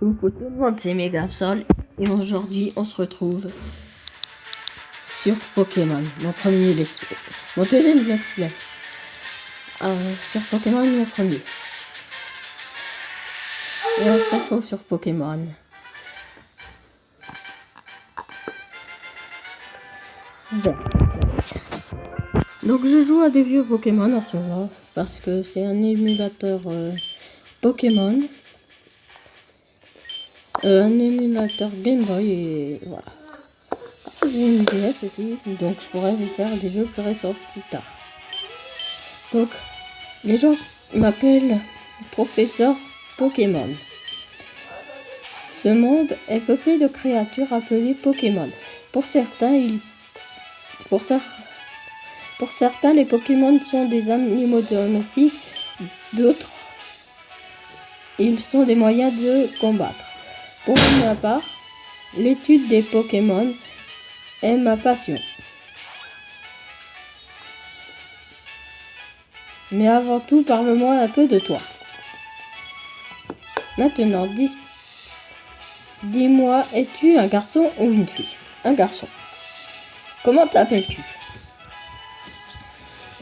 Coucou tout le monde, c'est Megapsol et aujourd'hui on se retrouve sur Pokémon, mon deuxième let's play. Sur Pokémon, mon premier. Et on se retrouve sur Pokémon. Bon. Donc je joue à des vieux Pokémon en ce moment parce que c'est un émulateur Pokémon. Un émulateur Game Boy et voilà. J'ai une DS aussi, donc je pourrais vous faire des jeux plus récents plus tard. Donc, les gens m'appellent professeur Pokémon. Ce monde est peuplé de créatures appelées Pokémon. Pour certains, les Pokémon sont des animaux domestiques, d'autres, ils sont des moyens de combattre. Pour ma part, l'étude des Pokémon est ma passion. Mais avant tout, parle-moi un peu de toi. Maintenant, dis-moi, es-tu un garçon ou une fille? Un garçon. Comment t'appelles-tu?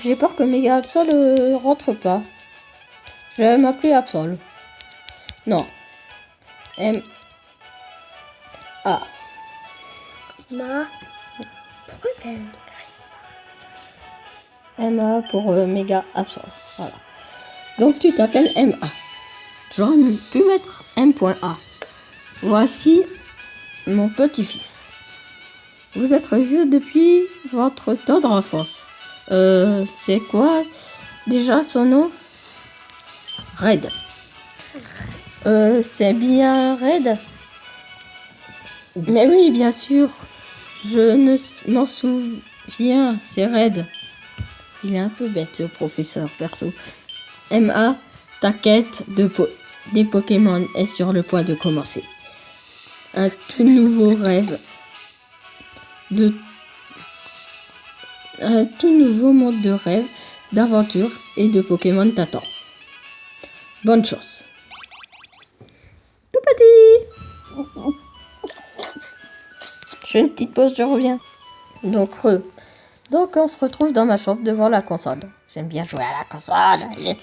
J'ai peur que Mega Absol rentre pas. Je vais m'appeler Absol. Non. M. A. Pourquoi t'as MA pour Mega Absol. Voilà. Donc tu t'appelles MA. J'aurais pu mettre M.A. Voici mon petit-fils. Vous êtes vieux depuis votre tendre enfance. C'est quoi déjà son nom? Red. C'est bien Red? Mais oui, bien sûr. Je ne m'en souviens, c'est Red. Il est un peu bête, le professeur, perso. MA, ta quête des Pokémon est sur le point de commencer. Un tout nouveau un tout nouveau monde de rêve, d'aventure et de Pokémon t'attend. Bonne chance. Tout petit. Je fais une petite pause, je reviens. Donc on se retrouve dans ma chambre devant la console. J'aime bien jouer à la console. Et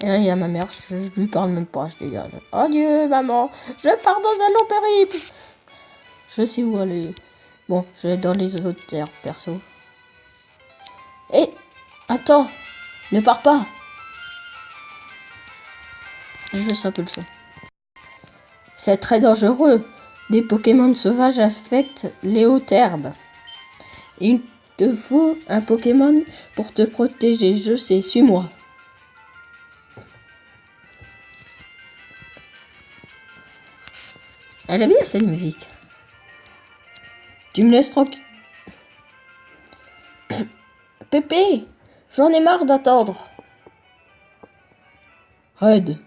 là, il y a ma mère, je lui parle même pas, je dégage. Adieu, maman, je pars dans un long périple. Je sais où aller. Bon, je vais dans les autres terres, perso. Et attends, ne pars pas. Je vais un peu le son. C'est très dangereux. Des Pokémon sauvages affectent les hautes herbes. Il te faut un Pokémon pour te protéger. Je sais, suis-moi. Elle est bien cette musique. Tu me laisses tranquille. Pépé, j'en ai marre d'attendre. Red.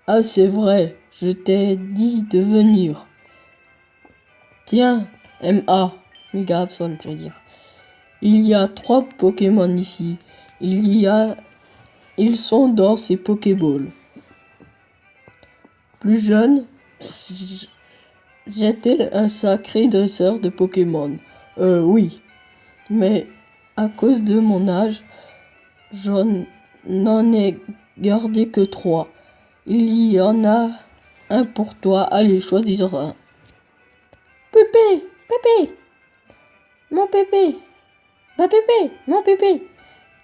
Ah, c'est vrai, je t'ai dit de venir. Tiens, MA, Mega Absol, je veux dire. Il y a 3 Pokémon ici. Ils sont dans ces Pokéballs. Plus jeune, j'étais un sacré dresseur de Pokémon. Oui. Mais à cause de mon âge, n'en ai gardé que 3. Il y en a un pour toi. Allez, choisis un. Pépé, Pépé, mon Pépé, ma Pépé, mon Pépé,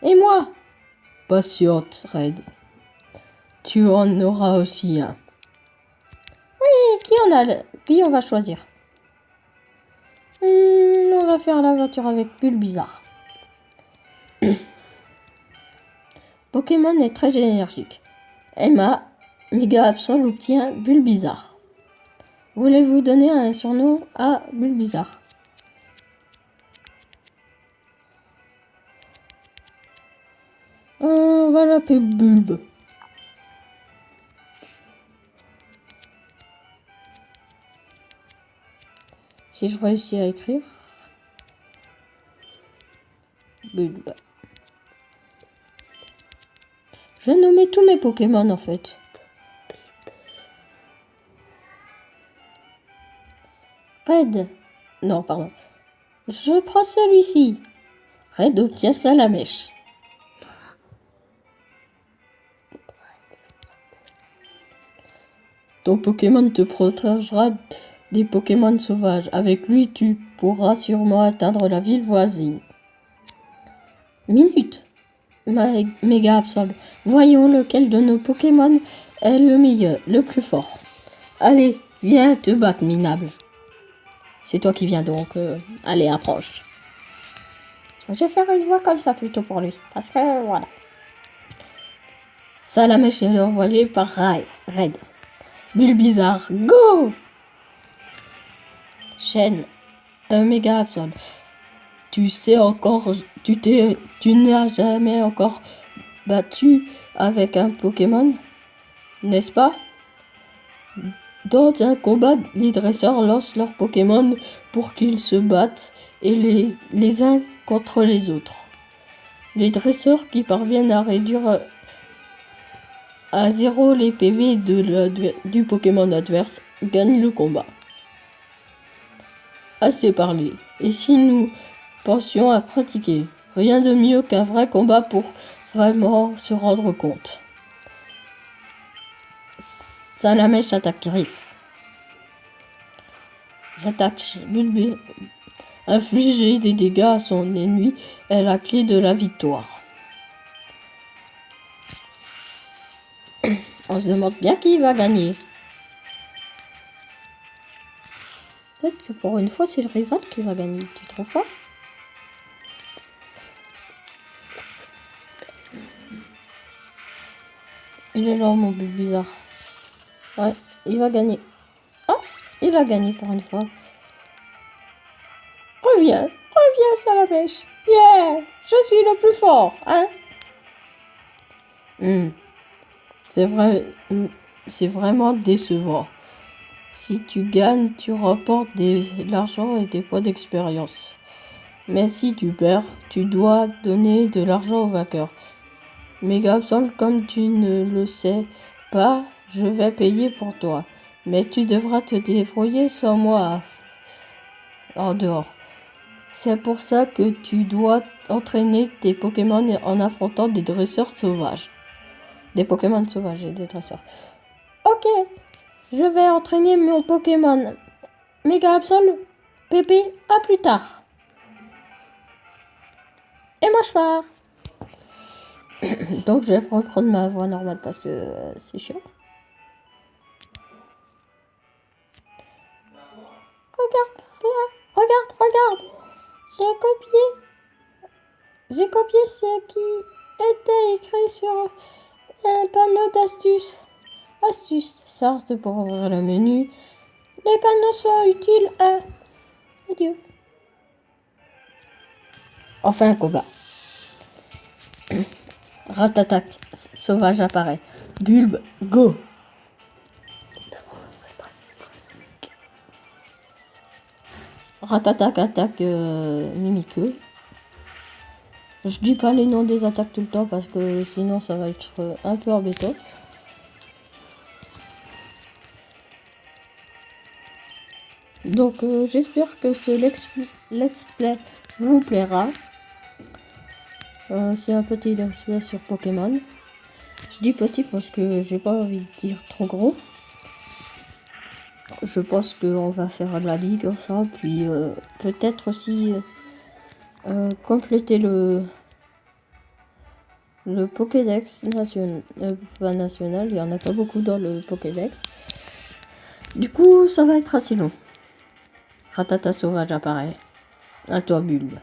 et moi. Patiente, Red. Tu en auras aussi un. Oui, qui on va choisir? On va faire l'aventure avec Bulbizarre. Pokémon est très énergique. Emma, Mega Absol obtient Bulbizarre. Voulez-vous donner un surnom à Bulbizarre? On va l'appeler Bulbe. Si je réussis à écrire. Bulbe. J'ai nommé tous mes Pokémon en fait. Red. Non, pardon. Je prends celui-ci. Red obtient Salamèche. Ton Pokémon te protégera des Pokémon sauvages. Avec lui, tu pourras sûrement atteindre la ville voisine. Minute. Méga Absol. Voyons lequel de nos Pokémon est le meilleur, le plus fort. Allez, viens te battre, minable. C'est toi qui viens donc. Allez, approche. Je vais faire une voix comme ça plutôt pour lui. Parce que voilà. Salamèche est envoyé par Red. Bulbizarre, go! Chaîne, un méga Absol. Tu sais encore, tu n'as jamais encore battu avec un Pokémon, n'est-ce pas? Dans un combat, les dresseurs lancent leurs Pokémon pour qu'ils se battent et les uns contre les autres. Les dresseurs qui parviennent à réduire à 0 les PV du Pokémon adverse gagnent le combat. Assez parlé. Et si nous pensions à pratiquer, rien de mieux qu'un vrai combat pour vraiment se rendre compte. Salamèche attaque griffe. J'attaque Bulbul. Infliger des dégâts à son ennemi est la clé de la victoire. On se demande bien qui va gagner. Peut-être que pour une fois, c'est le rival qui va gagner, tu trouves pas? Il est là, mon but bizarre. Ouais, il va gagner. Oh, il a gagné pour une fois. Reviens, Salamèche. Yeah, je suis le plus fort, hein? C'est vrai, c'est vraiment décevant. Si tu gagnes, tu remportes de l'argent et des points d'expérience. Mais si tu perds, tu dois donner de l'argent au vainqueur. Méga Absol, comme tu ne le sais pas, je vais payer pour toi. Mais tu devras te débrouiller sans moi en dehors. C'est pour ça que tu dois entraîner tes Pokémon en affrontant des dresseurs sauvages. Des Pokémon sauvages et des dresseurs. Ok, je vais entraîner mon Pokémon. Méga Absol, Pépé, à plus tard. Et moi je pars. Donc je vais reprendre ma voix normale parce que c'est chiant. Regarde. J'ai copié ce qui était écrit sur un panneau d'astuces. Astuces, sorte pour ouvrir le menu. Les panneaux sont utiles à... Adieu. Enfin un combat. Ratatak, sauvage apparaît. Bulbe, go. Ratatak attaque Mimikyu. Je dis pas les noms des attaques tout le temps parce que sinon ça va être un peu embêtant. Donc j'espère que ce let's play vous plaira. C'est un petit let's play sur Pokémon. Je dis petit parce que j'ai pas envie de dire trop gros. Je pense qu'on va faire de la ligue ensemble, puis peut-être aussi compléter le Pokédex national. Pas national, il y en a pas beaucoup dans le Pokédex. Du coup, ça va être assez long. Ratata sauvage apparaît. À toi, Bulbe.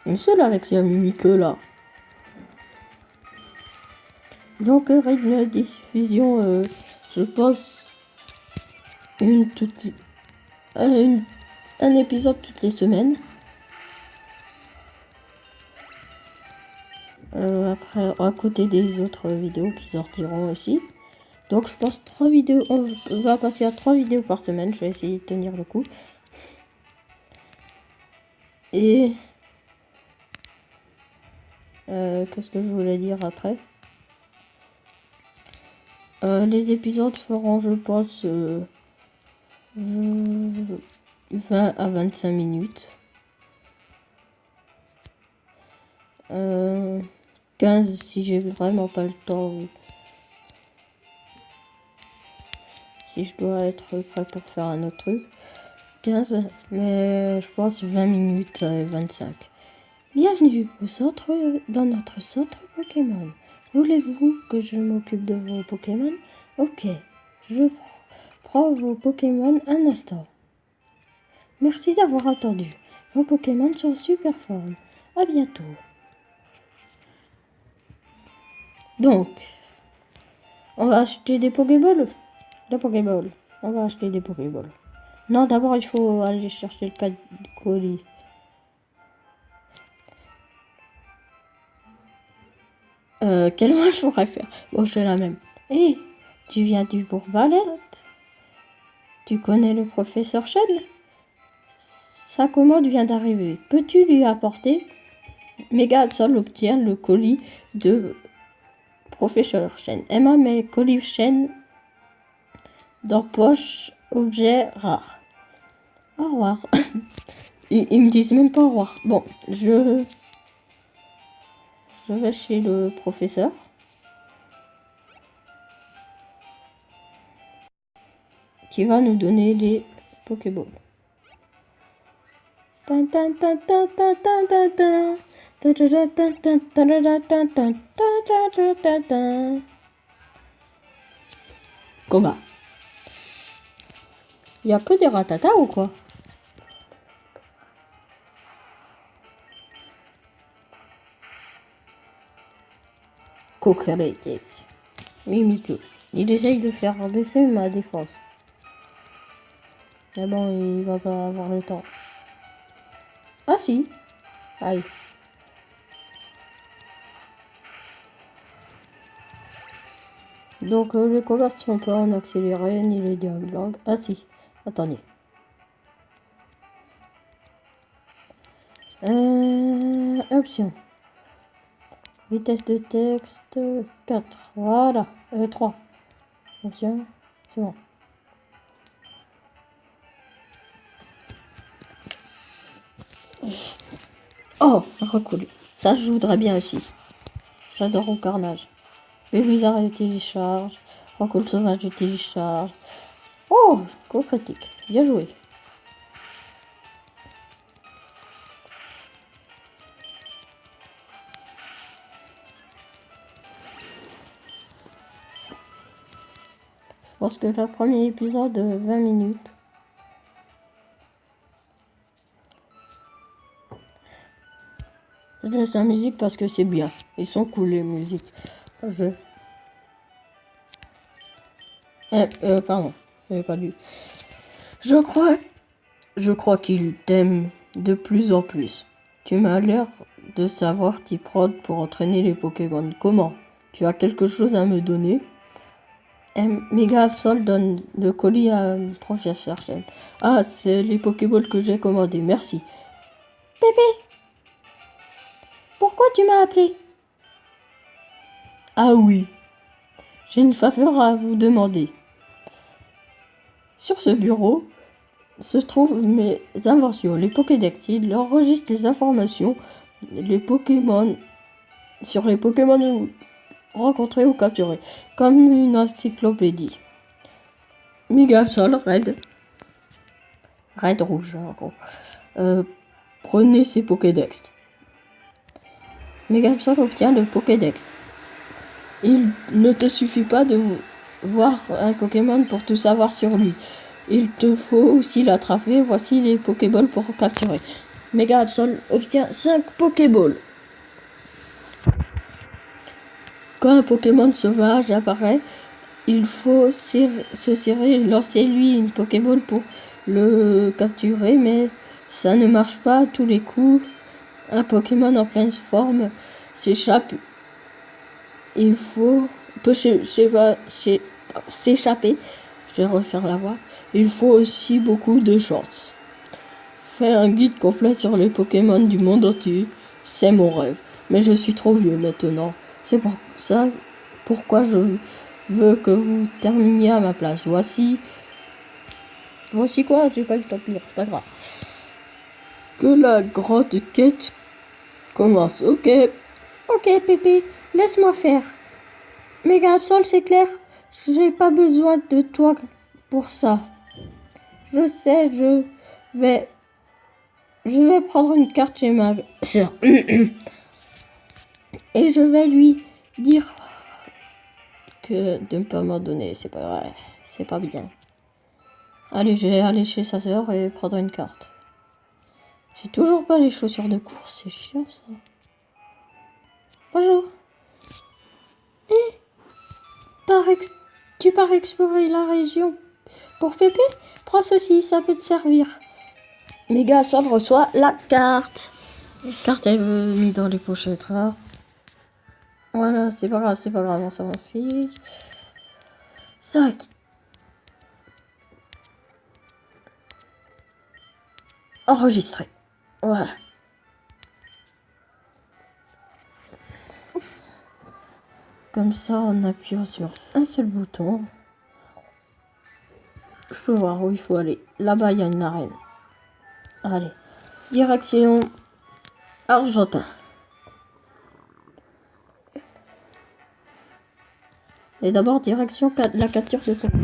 Une seule avec ces Mimikyu là. Donc, rythme de diffusion, je pense, un épisode toutes les semaines. Après, à côté des autres vidéos qui sortiront aussi. Donc, je pense 3 vidéos. On va passer à 3 vidéos par semaine. Je vais essayer de tenir le coup. Et Qu'est-ce que je voulais dire après? Les épisodes feront, je pense, 20 à 25 minutes. 15 si j'ai vraiment pas le temps. Si je dois être prêt pour faire un autre truc. 15, mais je pense 20 minutes et 25. Bienvenue dans notre centre Pokémon. Voulez-vous que je m'occupe de vos Pokémon? Ok, je prends vos Pokémon un instant. Merci d'avoir attendu. Vos Pokémon sont en super forme. À bientôt. Donc, on va acheter des Pokéballs. On va acheter des Pokéballs. Non, d'abord il faut aller chercher le colis. Quelle main je pourrais faire? Bon, je fais la même. Hé, tu viens du Bourg-Valette? Tu connais le professeur Shell? Sa commande vient d'arriver. Peux-tu lui apporter? Mega Absol obtient le colis de professeur Chen. Emma met colis Chen dans poche objet rare. Au revoir. Ils me disent même pas au revoir. Bon, je vais chez le professeur. Qui va nous donner les Pokéballs. Combat. Il y a que des ratatas ou quoi? Coquerete. Mimikyu. Il essaye de faire baisser ma défense. Mais bon, il va pas avoir le temps. Ah si. Aïe. Donc les conversions pas en accéléré ni les dialogues. Ah si. Attendez. Option. Vitesse de texte 4. Voilà. 3. Option. C'est bon. Oh, un recul. Ça, je voudrais bien aussi. J'adore au carnage. Le blizzard je télécharge. Recul sauvage je télécharge. Oh, coup critique. Bien joué. Je pense que le premier épisode de 20 minutes. Je laisse la musique parce que c'est bien. Ils sont cool les musiques. Pardon. J'avais pas lu. Je crois qu'il t'aime de plus en plus. Tu m'as l'air de savoir t'y prendre pour entraîner les Pokémon. Comment? Tu as quelque chose à me donner? Mega Absol donne le colis à Professeur Chen. Ah, c'est les Pokéballs que j'ai commandés. Merci. Pépé, pourquoi tu m'as appelé? Ah oui, j'ai une faveur à vous demander. Sur ce bureau se trouvent mes inventions, les Pokédex. Il enregistre les informations, les Pokémon, sur les Pokémon rencontrés ou capturés, comme une encyclopédie. Mega Absol, Red rouge, en gros. Prenez ces Pokédex. Mega Absol obtient le Pokédex. Il ne te suffit pas de voir un Pokémon pour tout savoir sur lui. Il te faut aussi l'attraper. Voici les Pokéballs pour capturer. Mega Absol obtient 5 Pokéballs. Quand un Pokémon sauvage apparaît, il faut se serrer, lancer lui une Pokéball pour le capturer, mais ça ne marche pas à tous les coups. Un Pokémon en pleine forme s'échappe. Il peut s'échapper. Je vais refaire la voix. Il faut aussi beaucoup de chance. Faire un guide complet sur les Pokémon du monde entier, c'est mon rêve. Mais je suis trop vieux maintenant. C'est pour ça pourquoi je veux que vous terminiez à ma place. Voici quoi? J'ai pas eu le temps de lire, c'est pas grave. Que la grande quête commence. Ok, Pépé, laisse-moi faire. Méga Absol, c'est clair. J'ai pas besoin de toi pour ça. Je sais, vais je vais prendre une carte chez ma sœur. Et je vais lui dire que de ne pas m'en donner, c'est pas vrai, c'est pas bien. Allez, je vais aller chez sa sœur et prendre une carte. J'ai toujours pas les chaussures de course, c'est chiant ça. Bonjour. Tu pars explorer la région. Pour Pépé, prends ceci, ça peut te servir. Méga Absol reçoit la carte. La carte est mise dans les pochettes rares. Voilà, c'est pas grave, on s'en fiche. Sac. Enregistré. Voilà. Comme ça, en appuyant sur un seul bouton. Je peux voir où il faut aller. Là-bas, il y a une arène. Allez. Direction Argentin. Et d'abord, direction la capture de son. Que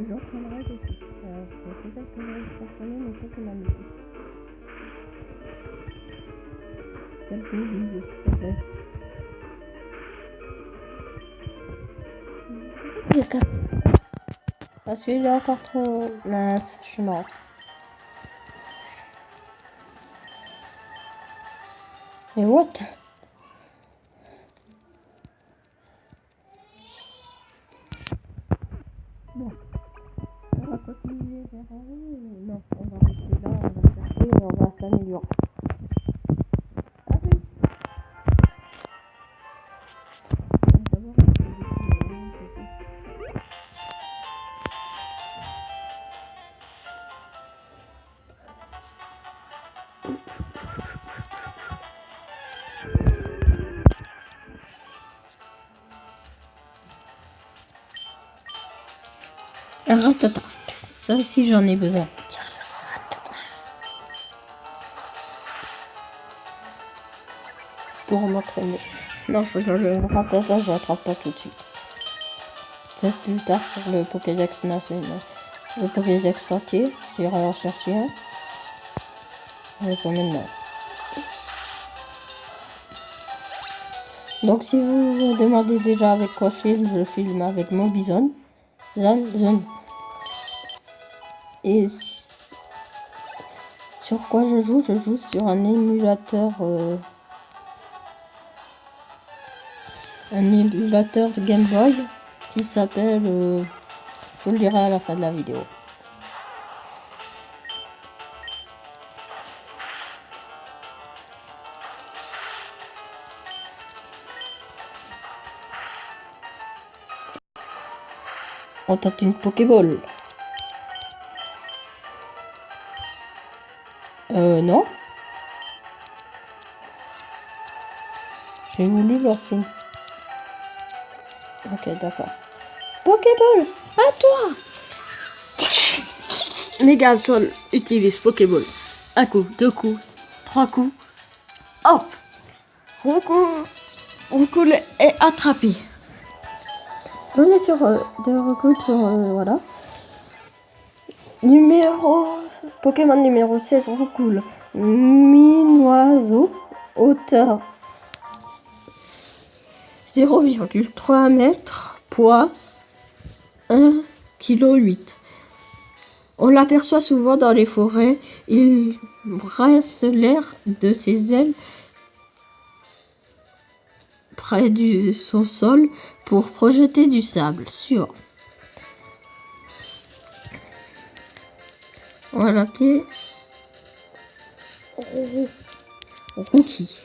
j'entraînerai dessus. Peut-être que je vais fonctionner, mais c'est que ma musique. Quelques vidéos, s'il te plaît. Parce qu'il est encore trop mince, je suis mort. Mais what? Bon, on va continuer vers en haut. Non, on va rester là, on va chercher et on va s'améliorer. Ratata. Ça aussi j'en ai besoin. Tiens, ratata. Pour m'entraîner. Non, le ratata, je l'attrape pas tout de suite. Peut-être plus tard pour le Pokédex national. Le Pokédex entier, j'irai en chercher un. Mais pas maintenant. Donc si vous vous demandez déjà avec quoi je filme avec mon bison. Zone. Et sur quoi je joue sur un émulateur de Game Boy qui s'appelle je vous le dirai à la fin de la vidéo. On tente une Pokéball. Non. J'ai voulu lancer. Ok, d'accord. Pokéball, à toi. Méga Absol utilise Pokéball. Un coup, 2 coups, 3 coups. Hop. Roucoule est attrapé. Donnez sur de Roucoule sur voilà. Pokémon numéro 16 Roucoule. Minoiseau. Hauteur 0,3 mètres. Poids 1,8 kg. On l'aperçoit souvent dans les forêts. Il brasse l'air de ses ailes près du son sol pour projeter du sable sur. On va l'appeler Rookie.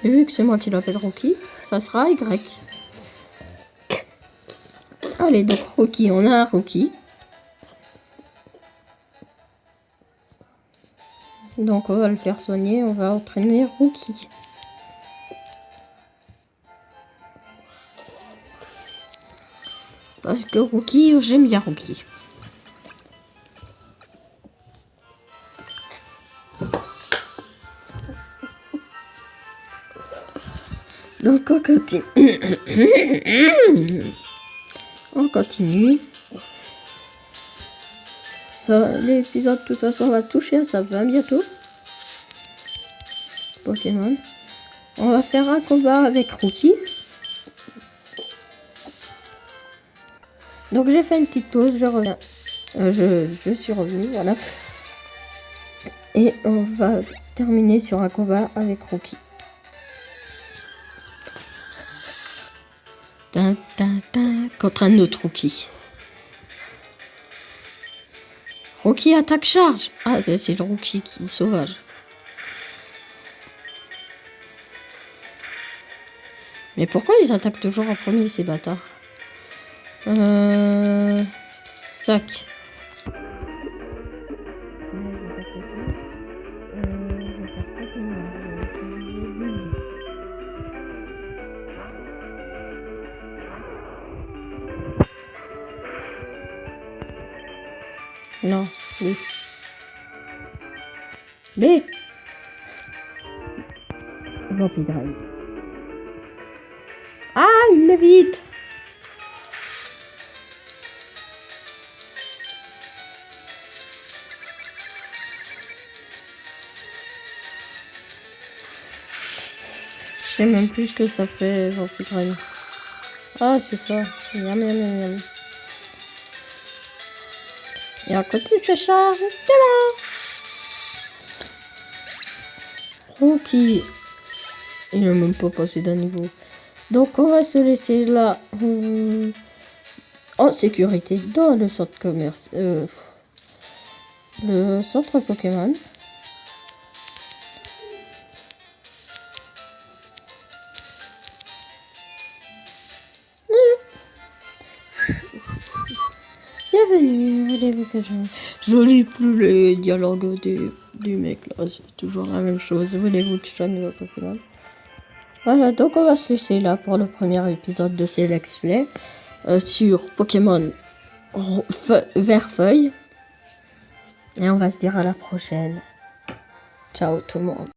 Et vu que c'est moi qui l'appelle Rookie, ça sera Y. Allez, donc Rocky, on a un Rocky. Donc on va le faire soigner, on va entraîner Rocky. Parce que Rocky, j'aime bien Rocky. Donc on continue. On continue. L'épisode de toute façon va toucher à sa fin bientôt. Pokémon. On va faire un combat avec Rocky. Donc j'ai fait une petite pause, je reviens. Je suis revenu, voilà. Et on va terminer sur un combat avec Rocky. Contre un autre Rocky. Rocky attaque charge. Ah ben c'est le Rocky qui est sauvage. Mais pourquoi ils attaquent toujours en premier ces bâtards? Sac. Non, B. B. Vampire. Ah, il l'évite. Je sais même plus ce que ça fait, Vampire. Ah, c'est ça. Miam, miam, miam, miam. Et à côté, je charge. Rocky. Il n'a même pas passé d'un niveau. Donc, on va se laisser là en sécurité dans le centre commerce. Le centre Pokémon. Bienvenue, je lis plus les dialogues du mec là, c'est toujours la même chose. Voulez-vous que je donne le Pokémon? Voilà, donc on va se laisser là pour le premier épisode de ces Let's Play sur Pokémon Vert Feuille. Et on va se dire à la prochaine. Ciao tout le monde.